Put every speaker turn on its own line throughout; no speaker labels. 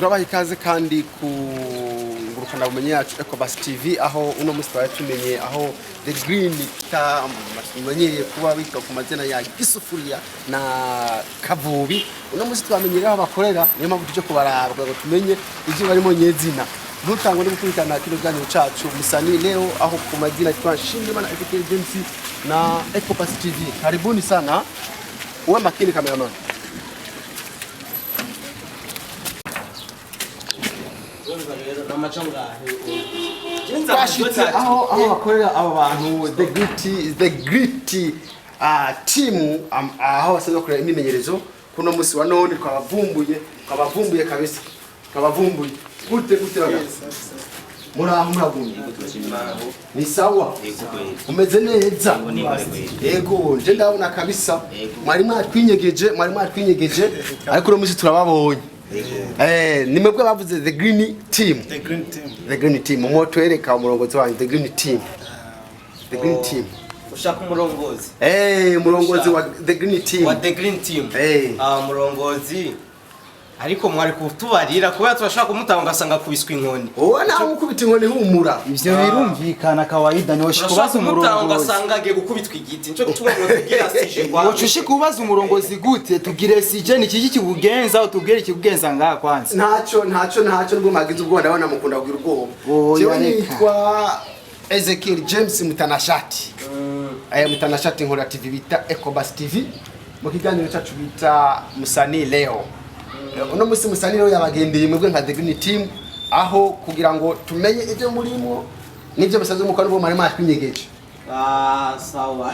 turabaha ikaze kandi ku ngurukana bumenyi yacu Ecobus TV aho uno musi twatumenye aho The Green tamenyeye kuba bitwa ku mazina ya Gisufuriya na Kavubi. Uno musi twamenyera aho bakorera, niyo mpamvu tuje kubaraba ngo tumenye ivyo barimo nyezina. Ntutangwe gukurikirana kino ganyo cacu Musani leo aho ku mazina twashimimana Ezekiel James na Ecobus TV. Karibuni sana. Uwe makini cameraman. Aho bakorera abo bantu the great team aho basanzwe bakorera imimenyerezo kuno musi wa none twabavumbuye kabisa twabavumbuye gute baga muragumye ni sawa umeze neza yego nje ndabona kabisa mwari mwatwinyegeje ariko no musi turababonye nimebwe bavuze the green team motwereka umurongozi wanyu the green team
ushaka umurongozi
umurongozi wa the green team
umurongozi ariko mwari kutubarira kubera turashaka kumutanga ugasanga kubiswa inkoni
nawe ukubita inkoni humura
ivyo birumvikana kawaida ni woshika kubaza umurongozi
ugasanga agiye gukubitwa igiti nico gituma tugira sije kwa
woshika kubaza umurongozi gute tugire sije ni kiki kibugenza utubwire ikikugenza ngaha kwanza
ntacyo nubwo magize ubwo ndabona mukunda kugira ubwoba jewe nitwa Ezekiel James Mutanashati Mutanashati nkora TV bita Ecobus TV mu kiganiro cyacu bita Musani leo. Uno musi Musani leo yabagendeye mwebwe nka The Green Team aho kugira ngo tumenye ivyo murimo nivyo basanzwe mukora bo mari matwinyegeje.
Sawa.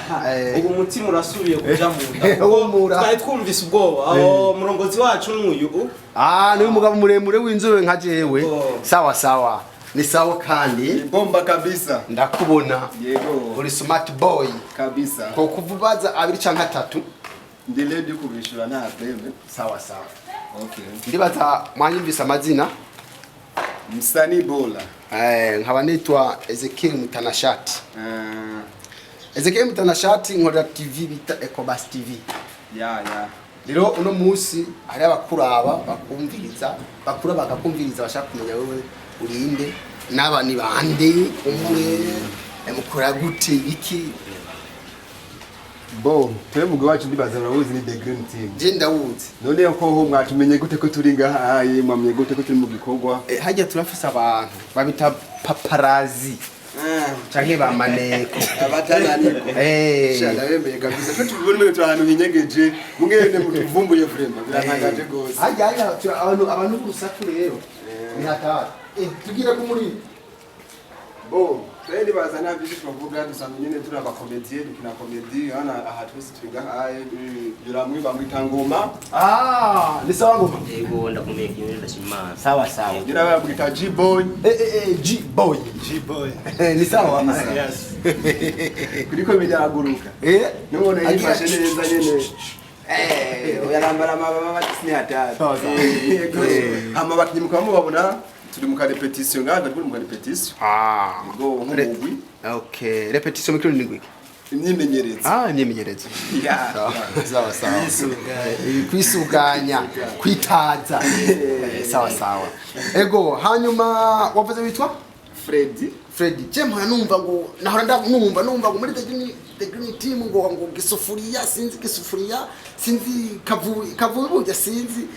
Ubu mutima urasubiye kuja mu nda. Twari twumvise ubwoba aho murongozi wacu n'uyu.
Ni umugabo muremure w'inzobe nka jewe. Sawa. Ni sawa kandi
bomba kabisa
ndakubona
yego
uri smart boy
kabisa
ko kuvubaza 2 canke 3
ndi ready kubishura nta pembe
sawa
okay
ndibaza mwanyumvisa amazina
Musani Bola
nkaba nitwa Ezekiel Mutanashati Ezekiel Mutanashati nkora TV bita Ecobus TV
ya
rero uno musi hari abakuraba bakumviriza bakakumviriza bashaka kumenya wewe urinde n'abani bande umwe mukora gute iki
twe mugwe wacu ndibaza urabuzi ni The Green Team
je ndawuzi
none ko ho mwatumenye gute ko turi ngaha mwamenye gute ko turi mu gikorwa
hajya turafise abantu babita paparazi canke ba maneko
abatananiko shaka bemeye kabisa twe tubone ahantu hinyegeje mungene mutuvumbuye vrema biratangaje gose
hajya abantu b'urusaku rero ni hatari tugira ko muri
twende bazana byinshi twavuga dusanzwe nyene turi abakomediye dukina komedi hana aha twese twiga haye yuramwe bamwita ngoma
ni sawa ngoma
yego ndakumeye kintu ndashimana
sawa
ngira bamwita G-boy
ni sawa
yes kuri komedi aguruka none yifashe neza nyene uyarambara amababa batisni hatari amabakinyi mukaba mubabona turi mu repetition nganda turi mu repetition ngomugwi
okay repetition mikro ni ngwiki
imyimenyerezo
imyimenyerezo sawa kwisuganya kwitaza sawa ego hanyuma wavuze bitwa Freddy Jemha numva ngo nahora ndumva ngo muri The Green Team ngo Gisufuriya sinzi kavubi burya sinzi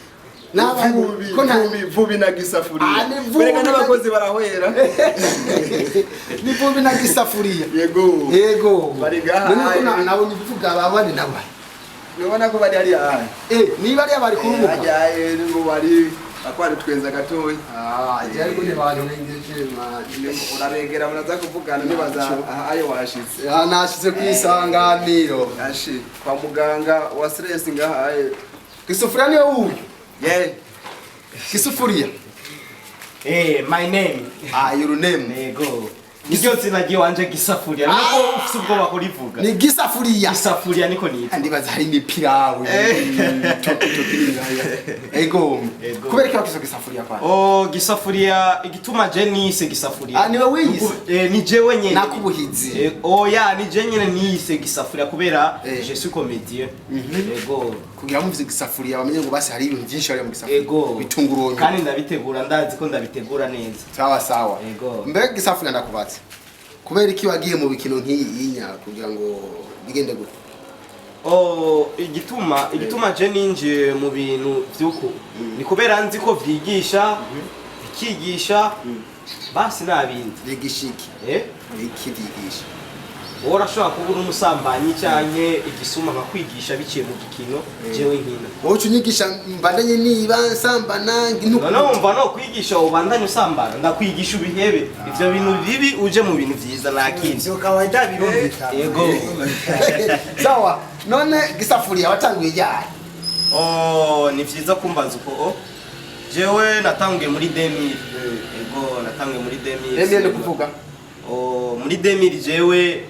vubi na gisafuriya bereka n'abakozi barahwera
ni vubi na gisafuriya yego
bari gaha
nabo nivuga abandi nabo
ubona ko bari ari
niba ari abari kurumuka
ngo bari akwari twenza gatoyi
cyari kune bantu ngejeje
urabegera munaza kuvugana nibaza ayo washitse
nashitse kwisanganiro
kwa muganga wa stress ngaha
Gisufuriya niyo uyu Gisufuriya
my name
your name
yego Niryo zina giwanje gisafuriya nuko ufite ubwoba kurivuga.
Ni gisafuriya.
Gisafuriya niko nitwa.
Ndibaza hari n'ipirawe. Ego. Kubera ko bakizo gisafuriya kwa.
Oh, gisafuriya igituma je nise gisafuriya.
Niwe wiyise.
Ni jewe nyene.
Nakubuhizi.
Ya ni je nyene nise gisafuriya kubera je suis comédien. Ego.
Kugira ngo mvuze gisafuriya bamenye ngo basi hari ibintu byinshi bari mu gisafuriya.
Ego.
Bitunguronye.
Kandi ndabitegura ndazi ko ndabitegura neza.
Sawa sawa.
Ego.
Mbega gisafuriya ndakubatse. Kubera iki wagiye mu bikino nk'iyinya kugira ngo bigende gute?
Igituma je ninjiye mu bintu vyuko ni kubera nzi ko vyigisha bikigisha basi nabindi
Bigishiki. Iki byigisha.
Urashobora kuba umusambanyi canke igisuma nkakwigisha biciye mu gikino jewe nkina.
Wowe unyigisha mbandanye niba nsambana nginuko.
No mva no kwigisha ubandanye usambana ndakwigisha ubihebe ivyo bintu bibi uje mu bintu vyiza nakindi.
Sio kawaida birumvika.
Yego.
Sawa. None gisafuriya watanguye ryari?
Ni vyiza kumbaza uko jewe natanguye muri 2000. Yego natanguye muri 2000.
2000 ni kuvuga?
Muri 2000 jewe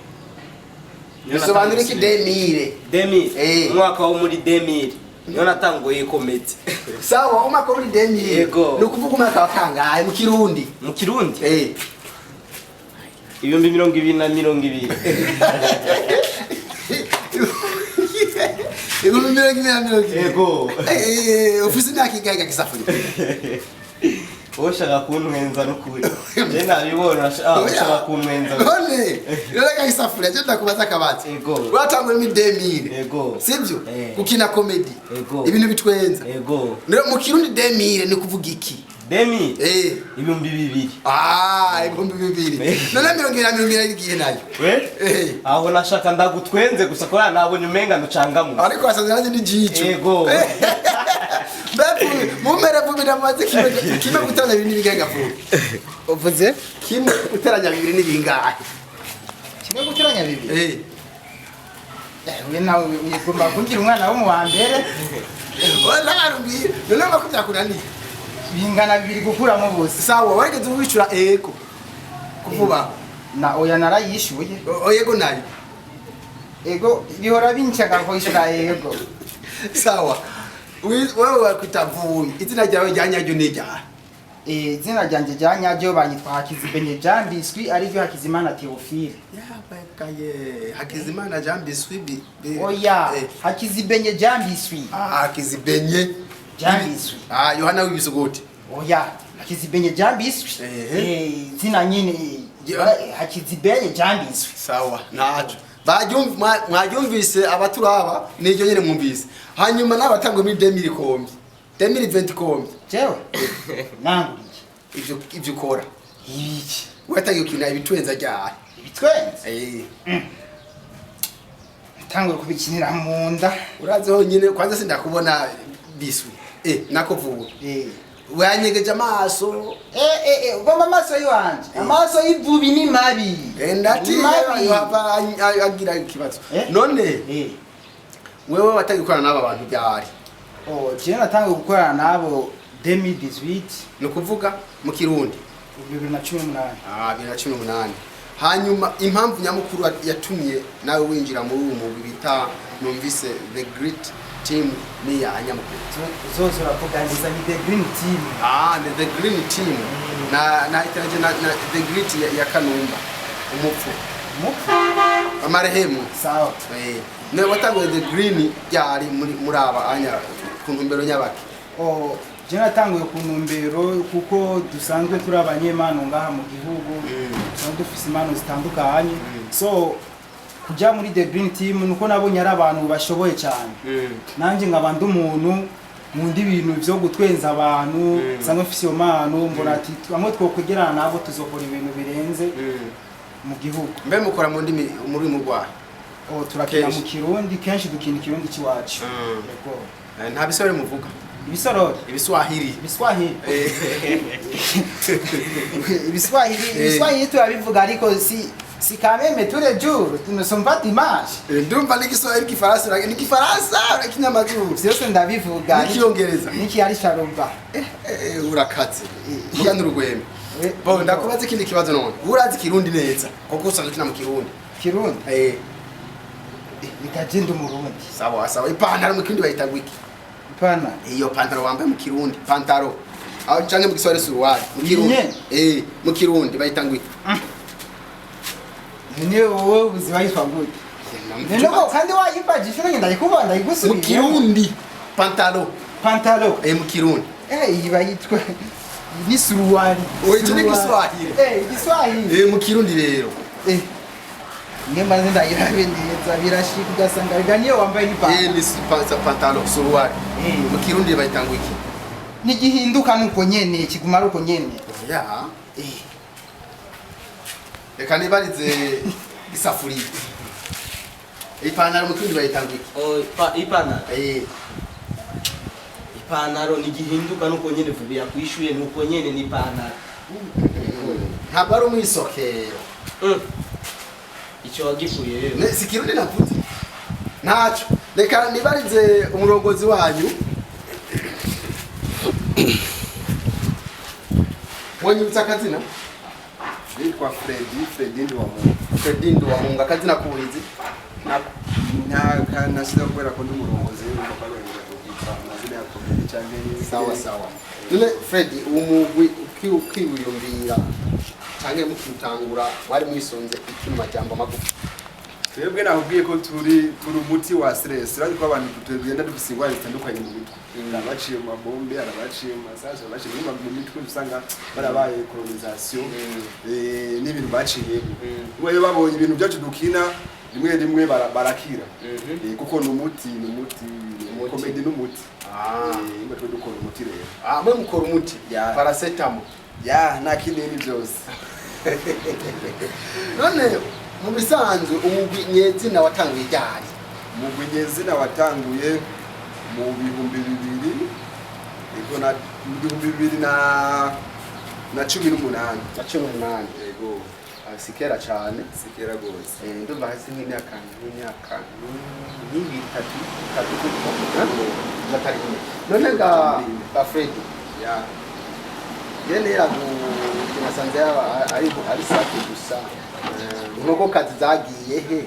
Bisobanura iki 2000?
Umwaka wo muri 2000 niyo natanguye comedy.
Sawa, umwaka wo muri 2000.
Yego.
Ni ukuvuga umwaka wa kangahe mu Kirundi?
Mu Kirundi? 2020.
2020.
Yego.
Ufise imyaka ingahe gisafuriya?
Oshaka kuntwenza n'ukuri. Je nabibona oshaka kuntwenza.
None, rero gisafuriya je ndakubaza akabaza.
Yego.
Watanguye muri 2000.
Yego.
Sivyo? Gukina comedy.
Yego.
Ibintu bitwenza.
Yego.
Rero mu Kirundi 2000 ni kuvuga iki?
2000? Ibihumbi 2000.
Ibihumbi 2000. None 2020 igiye nayo.
Aho nashaka ndagutwenze gusa ko nabonye umenga nucangamu.
Ariko wasanze nanjye ni jicho.
Yego.
Bepu, mumere vumira maze kime guteranya ibintu bigenga vuba.
Uvuze?
Kime guteranya bibiri ni bingahe?
Kimwe guteranya bibiri? We nawe ugomba kugira umwana wo mu wa mbere.
Wala arumbi, none bakubya kunani.
Bingana bibiri gukuramo bose.
Sawa, warigeze wicura ego. Kuvuba.
Na oya narayishuye.
Oyego nayo.
Ego bihora bincaga ko ishura ego.
Sawa. Wewe wakwitavuye. Izina ryawe ryanyajyo nejya.
Izina ryanje ryanyajyo banyitwa Hakizibenye Jean Biswi arivyo Hakizimana Theophile.
Bakaye Hakizimana Jean Biswi.
Oya, Hakizibenye Jean Biswi.
Hakizibenye
Jean Biswi.
Yohana w'ibisuguti.
Oya, Hakizibenye Jean Biswi. Zina nyine Hakizibenye Jean Biswi.
Sawa, nacho. Mwabyumvise abaturaba n'iryo nyene mwumvise. Hanyuma nabatangwe muri 2000 kombi. 2020 kombi.
Jewe. Nanguriye.
Ivyo ukora.
Ibiki.
Watangiye kina ibitwenza ryari?
Ibitwenza? Tanguye kubikinira mu nda.
Uraze honyine kwanza sindakubona Biswi. Nako vuba. Wanyegeje amaso.
Ugomba amaso yiwanje. Amaso y'ivubi ni mabi.
Ndati hava agira ikibazo. None wewe watangiye gukorana n'aba bantu byari?
Je natangiye gukorana nabo 2018.
Ni kuvuga mu Kirundi
2018.
2018. Hanyuma impamvu nyamukuru yatumye nawe winjira muri uwo mugwi bita numvise The Great Team ni ya nyamukuru.
Zozo rapogandiza ni The Green Team.
The Green Team. Na itaje na The Great ya Kanumba. Umupfu. Amarehemu.
Sawa.
Ne watanguye The Green yari muri aba anya ku ntumbero nyabaki.
Je natanguye ku ntumbero kuko dusanzwe turi abanyemano ngaha mu gihugu. Dusanzwe dufise imano zitandukanye. So kujya muri The Green Team nuko nabonye ari abantu bashoboye cyane. Nanje nkabandi umuntu mundi ibintu byo gutwenza abantu sanga mfise yo mano mbona ati amwe twokugerana nabo tuzokora ibintu birenze mu gihugu.
Mbe mukora mu ndimi muri mu Rwanda?
Turakina mu Kirundi kenshi dukina Kirundi kiwacu.
Yego. Nta bisore muvuga?
Ibisorori?
Ibiswahili.
Ibiswahili. Ibiswahili turabivuga ariko si kameme tous les jours tu ne sommes pas dimanche.
Ndumva n'Igiswahili Kifaransa n'Igifaransa n'ikinyamazuru.
Byose ndabivuga.
N'Icyongereza.
N'Ikiyari Sharuba.
Urakaze. Vuga n'urugweme. Bo ndakubaza ikindi kibazo none. Urazi kirundi neza. Kuko usanzwe ukina mu kirundi.
Kirundi nikagenda umurundi.
Sawa sawa. Ipantaro mu kirundi bayita gwiki.
Ipana
Iyo pantaro wambaye mu kirundi, pantaro. Aho canke mu Kiswahili suruali. Mu kirundi. Mu kirundi bayita gwiki.
Nene wowe uzibayitwa gute? Nene ko kandi wayibajije nange ndayikubanda
Mu
igusubiye.
kirundi pantaro.
Pantalo.
Mu kirundi.
Ibayitwa ni suruali.
Oje ni Kiswahili.
Kiswahili.
Mu kirundi rero.
Niyo maze ndayirabe neza birashika ugasanga biganiye wambaye ni
Pantalo suruali. Mu kirundi bayita gwiki.
Nigihinduka nuko nyene kiguma uko nyene.
Ya. Reka nibarize isafuriya. Ipantaro mu kirundi bayita gwiki.
Ipantaro ni gihinduka nuko nyene vubiya kwishuye nuko nyene ni ipantaro.
Ntabwo ari umwisokero.
Ico wagifuye rero.
Si kirundi navuze. Naco. Reka nibarize umurongozi wanyu. Wanyibutsa akazina?
Nitwa Fredi ndi wa Mungu.
Fredi ndi wa Mungu. Akazina kubuhizi?
Nta nasida kubera ko ndi umurongozi w'umupaka w'ingiro tubwita amazina ya komedi cyane.
Sawa sawa. None Fredi umugwi ukiwiyumvira canke mukitangura wari mwisonze iki majambo magufi.
Twebwe nakubwiye ko turi umuti wa stress. Rari ko abantu tugenda dufise ingwara zitandukanye mu mitwe. Arabaciye mu mabombe, arabaciye mu masaje, arabaciye mu mitwe usanga barabaye colonisation n'ibintu baciye. Wewe babonye ibintu byacu dukina rimwe barakira. Kuko n'umuti komedi n'umuti. Imwe twe dukora umuti rero.
Mwe mukora umuti paracetamol.
Nta kinini byose.
None mu bisanzwe umugwi nyezina watanguye ryari?
Umugwi nyezina watanguye mu bihumbi 2000 ego na 2018. Na 18. Ego.
Sikera cyane.
Sikera gose.
Ndumva hasi nk'imyaka itatu natari. None ga Fredi. Yene nasanze ari safi gusa. Nuko kazi zagiye he?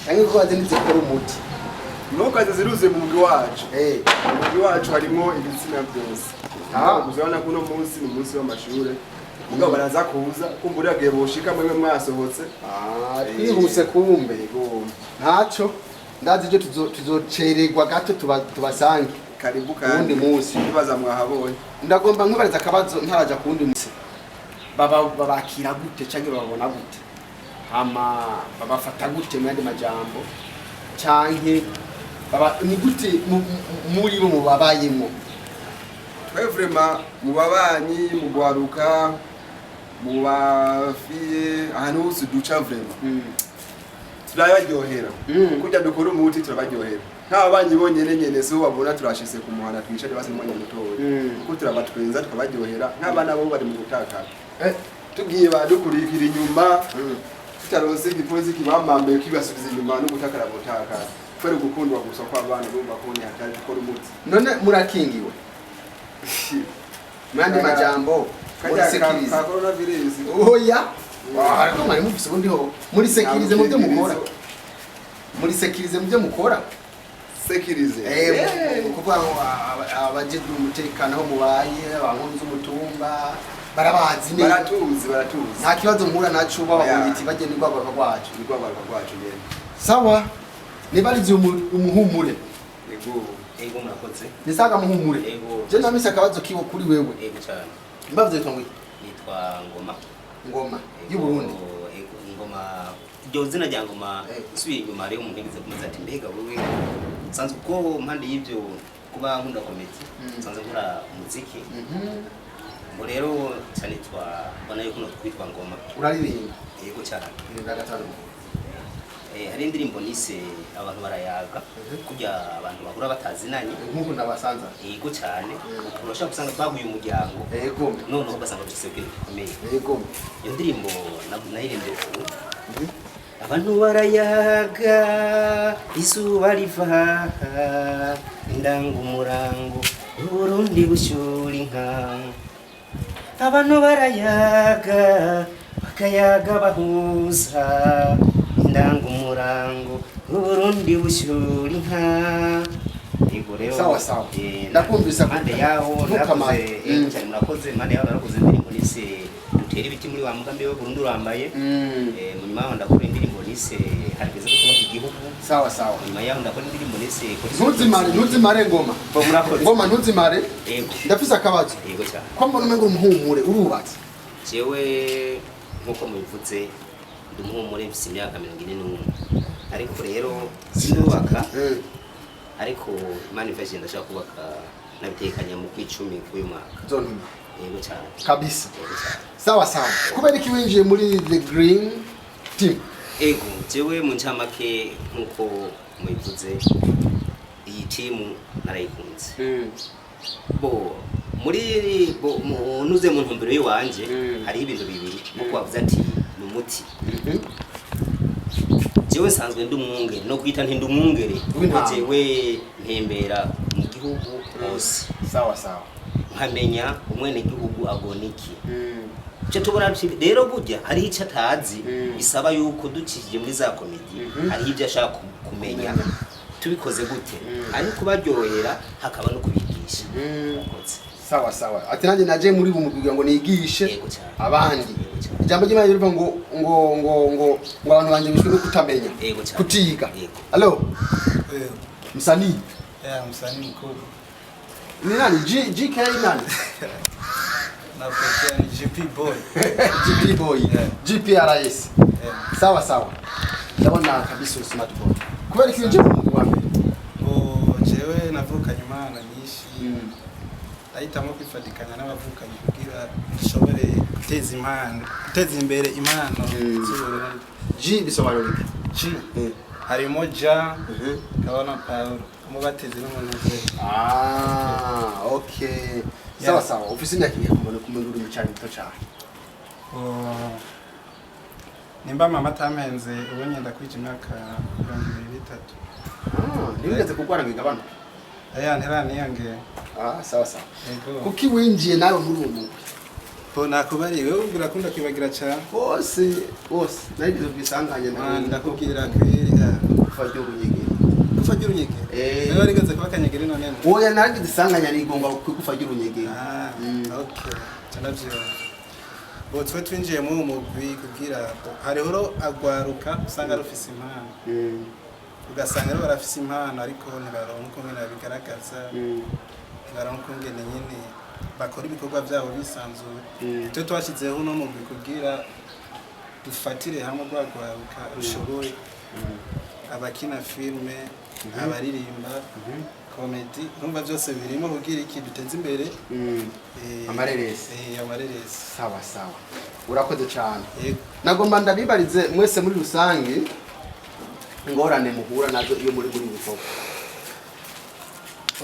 Canke ko bazi nizikora umuti.
Nuko kazi ziruze mu mugwi wacu. Mu mugwi wacu harimo ibitsina byose. Uzabona kuno munsi ni umunsi w'amashure. Mugabo baraza kuza kumbura giye boshika mwe mwasohotse.
Twihuse kumbe. Ntaco. Ndazi je tuzocererwa gato tubasange.
Karibu kandi munsi bibaza mwahabonye.
Ndagomba nkubariza akabazo ntaraja kundi munsi. Babakira gute canke babona gute? Babafata gute mu yandi majambo canke ni gute muri bo mubabayemo?
Twe vraiment mu babanyi mu gwaruka mu bafiye ahantu hose duca vraiment turabaryohera kujya dukora umuti turabaryohera nta banyi bonyene nyene so babona turashise ku muhana twicare basi mu mwanya mutoya kuko turabatwenza tukabaryohera nk'abana bo bari mu gutakara tugiye badukurikira inyuma tutaronse igipozi kibamambe kibasubiza inyuma no gutakara botakara kwere gukundwa gusa kwa abana bumva ko ni hatari gukora umuti.
None murakingiwe mwandi majambo
ka coronavirus
oya ariko mwari mufise ubundi ho muri sekirize mu byo mukora
sekirize
kuko abaje umutekano aho mubaye abankunzi umutumba barabazi ne
baratuzi
nta kibazo mpura nacu bababonye iti bagenda igwagwa
rwacu nyene
sawa nibarize umuhumure
Ego murakoze.
Nisaga muhumure. Je namisa akabazo kiwo kuri wewe.
Ego cyane.
Mbavye twangwe.
Nitwa Ngoma.
Y'u Burundi.
Ego Ngoma. Jozina rya Ngoma subiye inyuma rero umuntu yagize kumeza ati mbega wewe sanzwe ko mpande y'ivyo kuba nkunda komedi. Sanzwe nkora umuziki. Ngo rero cyane twabona yuko no twitwa Ngoma.
Uraririmba.
Ego cyane.
Ndagatano.
Hari indirimbo nise abantu barayaga kujya abantu bahura batazinanye
nk'uko nabasanza
yego cyane urashaka gusanga twaguye umuryango
yego
none ugasanga dufise ibintu bikomeye
yego
iyo ndirimbo nayirembye abantu barayaga izuba riva ndanga umurango Burundi bushura inka abantu barayaga bakayaga bahuza indangumurango Burundi bushyura inka. Yego rero
Sawa sawa. Ndakumvisa
mande yaho nakoze cyane murakoze mande yaho narakoze indirimbo nise dutera ibiti muri wa mugambi we Burundi urambaye. Mu nyuma yaho ndakora indirimbo nise harigeze ko kubaka igihugu.
Sawa sawa.
Nyuma yaho ndakora indirimbo nise
ntuzimare ngoma.
Murakoze.
Ngoma ntuzimare.
Yego.
Ndafise akabazo.
Yego cyane.
Ko mbona umengo umuhumure urubatse.
Jewe nkuko mubivuze ndumuhumure mfise imyaka 41 ariko rero sinubaka ariko manifestation ndashaka kubaka nabitekanya mu kwicumi kuyu mwaka
Zone.
yego cyane
Kabisa. Sawa sawa. Kubera iki winjiye muri The Green Team?
Ego jewe mu ncamake nkuko mubivuze iyi team narayikunze. Muri nuze mu ntumbero yiwanje hari ibintu bibiri nkuko wavuze ati numuti. Jewe sanzwe ndumwungere no kwita ntindumwungere kuko jewe ntembera mu gihugu hose.
Sawa sawa.
Nkamenya umwene gihugu agoniki. Cyo tubona rero burya hari icyo atazi bisaba yuko dukishije muri za komedi hari ibyo ashaka kumenya tubikoze gute ariko baryohera hakaba no kubigisha.
Sawa sawa. Ati nanjye naje muri bumubwira ngo nigishe abandi. Ijambo ry'Imana rivuga ngo abantu banje bishwe no kutamenya. Kutiga. Allo? Msanii.
Msanii mkubwa.
Ni nani? GK nani?
Napotea ni GP boy.
GP boy. GPRS. Sawa sawa. Ndabona kabisa smart boy. Kubera kinje mu wambe.
Jewe navukanye Imana nyinshi. Ahitamo kwifatikanya n'abavukanye kugira ishobore guteza imbere impano z'Uburundi.
G bisobanura
G harimo ja kabona Paulo umubatezi n'umuntu wese.
Okay. Sawa sawa. Ofisi nyaki kumene uri mu cyane to cyane.
Nimba mama tamenze ubonye ndakwije imyaka 23.
Nibigeze kugwara ngigabana.
Aya ntiraniyange.
Sawa sawa. Kuki winjiye nawe muri uwo mugwi?
Nakubari wewe urakunda kwibagira cyane.
Bose nagize bisanganye
ndakubwira kwira
kufagira unyegere.
Kufagira unyegere. Wewe arigaze kuba kanyegere none.
Oya nagize isanganya rigomba kufagira unyegere.
Okay. Tanavyo. Twe twinjiye mu mugwi kugira hariho agwaruka usanga rufise impano. Ugasanga rero barafise impano ariko ntibaronka ngene babigaragaza. Ntibaronka ngene nyene bakora ibikorwa byabo bisanzuye. Twe twashizeho no mugwi kugira dufatire hamwe gwagwaruka ushoboye. Abakina filme, abaririmba, comedy, numva byose birimo kugira iki biteze imbere.
Amareresi.
Amareresi.
Sawa sawa. Urakoze cyane. Nagomba ndabibarize mwese muri rusange ingorane muhura nazo iyo muri bikorwa.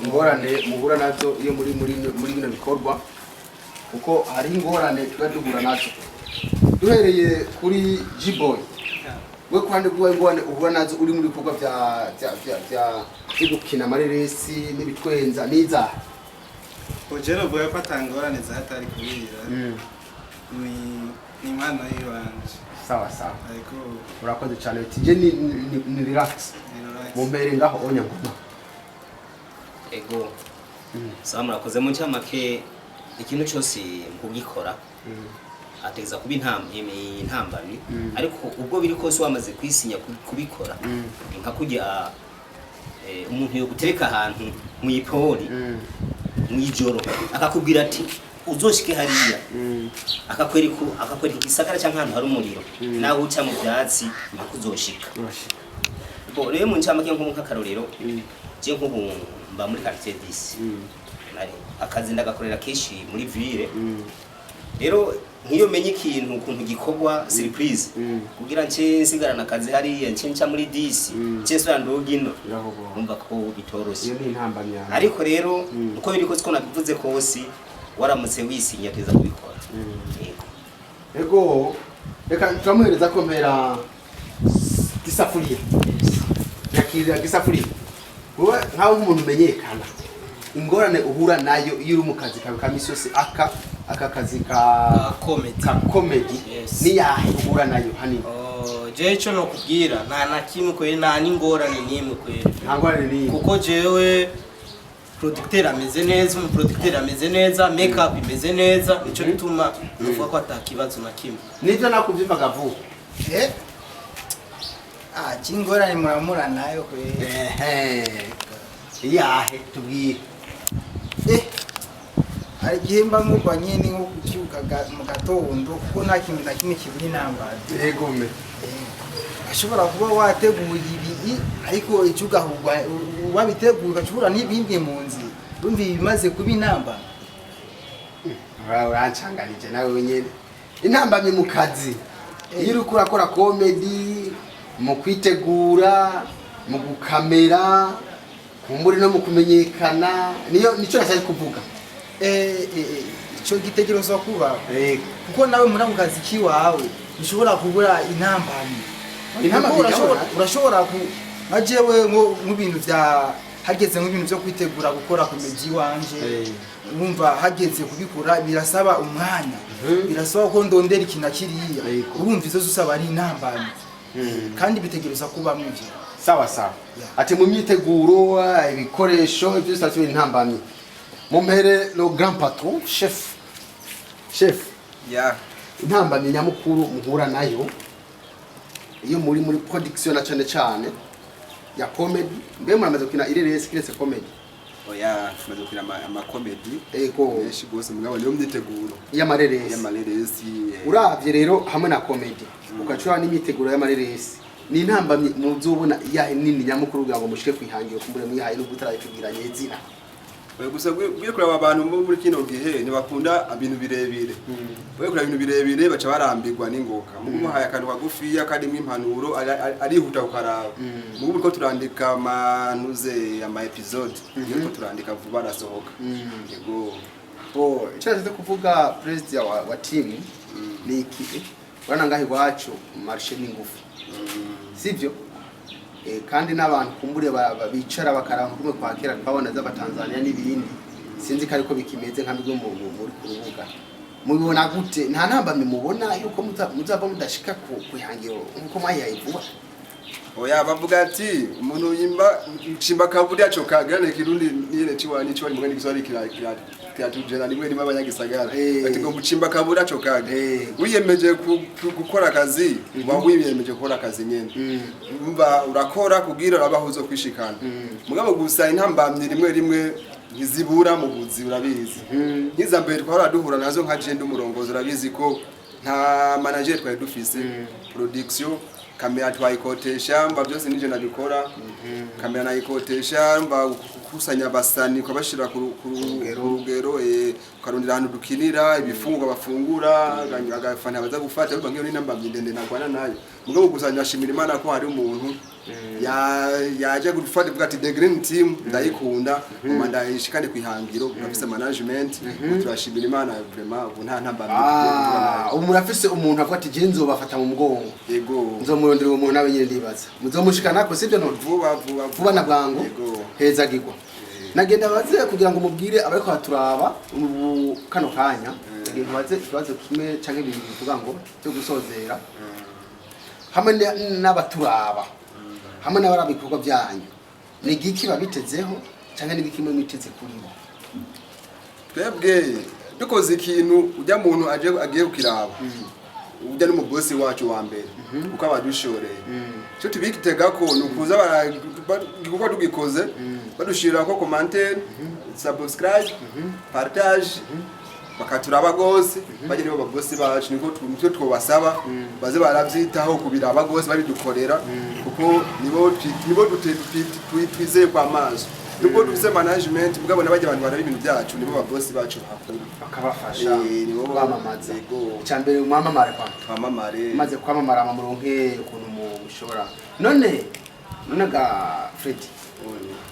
Ingorane muhura nazo iyo muri bino bikorwa kuko hari ingorane duhura nazo. Duhereye kuri G-Boy. We kwande ingorane uhura nazo uri muri bikorwa bya gukina amareresi n'ibitwenza niza.
Ojero boye ko atangorane za hatari kubira. Ni impano yiwanje.
Sawa sawa.
Ariko
urakoze cyane tije ni relax. Mu mbere ngaho onya ngoma.
Ego. Sawa murakoze mu ncamake ikintu cyose kugikora. Ateza kuba intambamyi ariko ubwo biri kose wamaze kwisinya kubikora nka kujya umuntu yo gutereka ahantu mu ipori mu ijoro akakubwira ati uzoshike hariya akakwereka isakara cyangwa ahantu hari umuriro nawe uca mu byatsi nakuzoshika bo rero mu ncamake nko mu kakarorero je nk'ubu mba muri quartier 10 akazi ndagakorera keshi muri ville rero nkiyo menye ikintu ukuntu gikorwa surprise kugira nce nsigarana akazi hariya nce nca muri 10 nce sandogino umva ko bitoroshe
iyo ni intambamya
ariko rero uko biri kose ko nabivuze kose waramutse wisinya teza kubikora
ego reka turamuhereza ko mpera gisafuriya yakira gisafuriya wowe nkaho umuntu umenyekana ingorane uhura nayo iyo uri mu kazi kawe kamisi yose aka aka kazi ka comedy
Yes.
ni yahe uhura nayo hanini?
Je ico no kubwira nta kimwe kweri nta n'ingorane nimwe kweri.
Nta ngorane ni
Kuko jewe producteur ameze neza, umuproducteur ameze neza, makeup imeze neza, nico bituma uvuga ko atakibazo na kimwe.
nivyo nakuvyumvaga vuba.
Chingorane muramura nayo kweri.
Yahe tubwire.
Hari igihe mba nkumva nyine nko kucyuka mu gatondo kuko nta kintu na kimwe kibura intambara.
Yego me.
Ashobora kuba wateguye ibi ariko icyo ugahugwa wabiteguye ugacubura n'ibindi mu nzi urumva bimaze kuba intambara.
Urancanganije nawe wenyene. Intambamye mu kazi. Iyo uri kurakora comedy, mu kwitegura, mu gukamera, kumburi no mu kumenyekana, nico nashaka kuvuga.
Icyo gitekerezo kuba kuko nawe muri ako kazi kiwawe ushobora kubura intambamye. Urashobora nkajewe nk'ibintu bya hageze nk'ibintu byo kwitegura gukora comedy wanje urumva hageze kubikora birasaba umwanya birasaba ko ndondera ikintu kiriya urumva izo usaba ari intambamye kandi bitegereza kuba mwivyo
sawa sawa. Ati mu myiteguro ibikoresho ibyo byose intambamye. Mumpere le grand patron chef intambamye nyamukuru muhura nayo iyo muri production na cyane ya comedy mbe muramaze kina ireresi kiretse comedy
tumaze kina ama comedy
menshi
gose mugabo niyo myiteguro
y'amareresi uravye rero hamwe na comedy ukacura n'imyiteguro y'amareresi ni intambamye muzobona yahe nini nyamukuru kugira ngo mushike kwihangiro kumbure mwihaye no gutarayitubwiranye izina.
Gusa bwiye kuraba abantu muri kino gihe ntibakunda ibintu birebire. Bwiye kuraba ibintu birebire baca barambirwa n'ingoka. Mugumu haya kantu kagufiya kadimwe impanuro arihuta kukaraba. Mugumu ko turandika amanuze ama episode. Iyo turandika vuba rasohoka. Yego.
Cyaje kuvuga president wa team ni iki? Bana ngahi wacu marche n'ingufu. Sivyo? Kandi n'abantu kumbure bicara bakaranga kumwe kwa kera twabona z'abatanzania n'ibindi sinzi ko ariko bikimeze nka mbigo muri kurubuga mubibona gute nta ntambamye mubona yuko muzava mudashika kwihangiro nkuko mwahiye vuba.
Bavuga ati umuntu yimba kaburi yaco kagane kirundi nire ciwani mugani kiswali kiratujena nimwe nimwe abanyagisagara ati ngo mucimba kaburi yaco kage wiyemeje gukora akazi wiyemeje gukora akazi nyene umva urakora kugira abahuzo kwishikana mugabo gusa intambamye rimwe ntizibura mu buzi urabizi nk'izambere twara duhura nazo nka je ndumurongozi urabizi ko nta manager twari dufise production kamera twayikotesha mba byose nije nabikora kamera nayikotesha mba kusanya basani kwabashira ku rugero karondera hano dukinira ibifungwa bafungura agafana baza gufata biba ngiyo n'inamba ndende nakwana nayo mugabo gusanya shimira Imana ko hari umuntu yaje gufata ivuga ati the green team ndayikunda umanda ishikane kwihangiro urafise management turashimira Imana vraiment ubu nta ntamba
umurafise umuntu avuga ati je nzobafata mu mugongo
yego
nzomurondera umuntu nawe nyine ndibaza muzomushikanako sivyo no vuba na bwango heza gigwa nagenda baze kugira ngo mubwire abariko baturaba kano kanya ngiye baze ikibazo kimwe canke ibintu bivuga ngo cyo gusozera hamwe n'abaturaba hamwe n'abarabikorwa byanyu ni giki babitezeho canke ni giki mwe miteze kuri bo
twebwe dukoze ikintu ujya muntu agiye kukiraba ujya no mu boss wacu wa mbere uko abadushoreye cyo tubikitega ko nukuza baragikuko tugikoze badushira ko commentaire subscribe partage bakaturaba gose baje nibo babosi bacu niko twobasaba baze baravyitaho kubiraba gose babidukorera kuko nibo twizeye kwa maso nuko dufise management mugabo nabaje abantu baraba ibintu byacu nibo babosi bacu
bakabafasha nibo bamamaza cyambere umwamamare kwa
twamamare
maze kwamamara amamuronke ukuntu mushobora none ga Freddy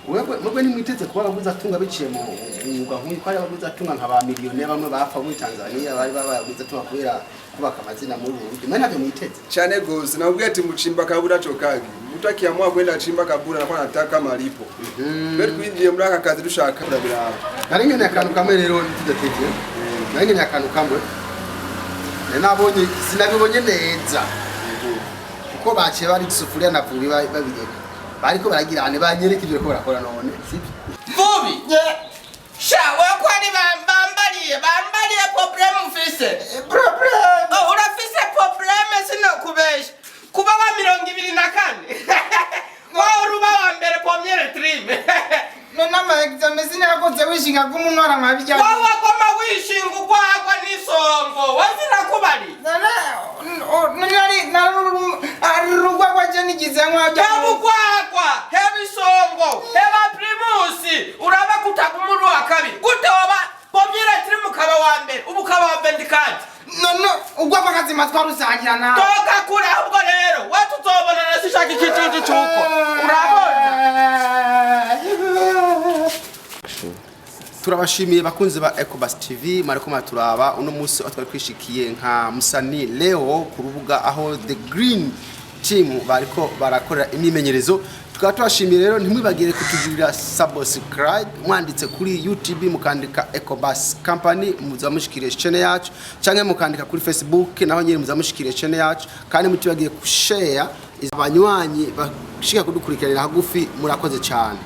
Mwebwe ni mwiteze kuba baguza tunga biciye mu mwuga nk'uyu ko ari baguza tunga nka ba miliyoni bamwe bapfa muri Tanzania bari baguza tunga kubera kubaka amazina muri Burundi mwe navyo mwiteze
cyane gose nabwiye ati mucimba kabura cokagi utakiamua kwenda chimba kabura na nataka malipo bero kwinjiye muri aka kazi dushaka biraba
nari ngene akantu kamwe rero tudateze nange ni akantu kamwe nabonye sinabibonye neza kuko baciye bari isufuriya na vubi babireka bariko baragira ane banyereka ibyo ko barakora none sibyo
vubi sha wewe kwani bambaliye problem ufise problem urafise problem sino kubesha kuba wa 24 wa uruba wa mbere pomyere trim
nona ma exam sinakoze wishinga kumunwara nkabijya
wawa koma wishinga kwakwa nisongo wazira kubali arugwa kwa jeni gizangwa jabu kwakwa hebi songo heba primusi uraba kutakumuru akabi gutoba pomyere trim kaba wa mbere ubu kaba wa bendikati
no ugwa bakazi matwa rusangira na
toka kure ahubwo rero watu tobona nasishaka ikicucu cyuko urabona
turabashimiye bakunze ba Ecobus TV mariko maturaba uno munsi atwari kwishikiye nka Musani Leo ku rubuga aho The Green Team bariko barakorera imimenyerezo tukaba tubashimiye rero ntimwibagire kutugirira subscribe mwanditse kuri YouTube mukandika Ecobus Company muzamushikire channel yacu canke mukandika kuri Facebook naho nyine muzamushikire channel yacu kandi mutibagiye kushare abanywanyi bashika kudukurikiranira hagufi murakoze cyane.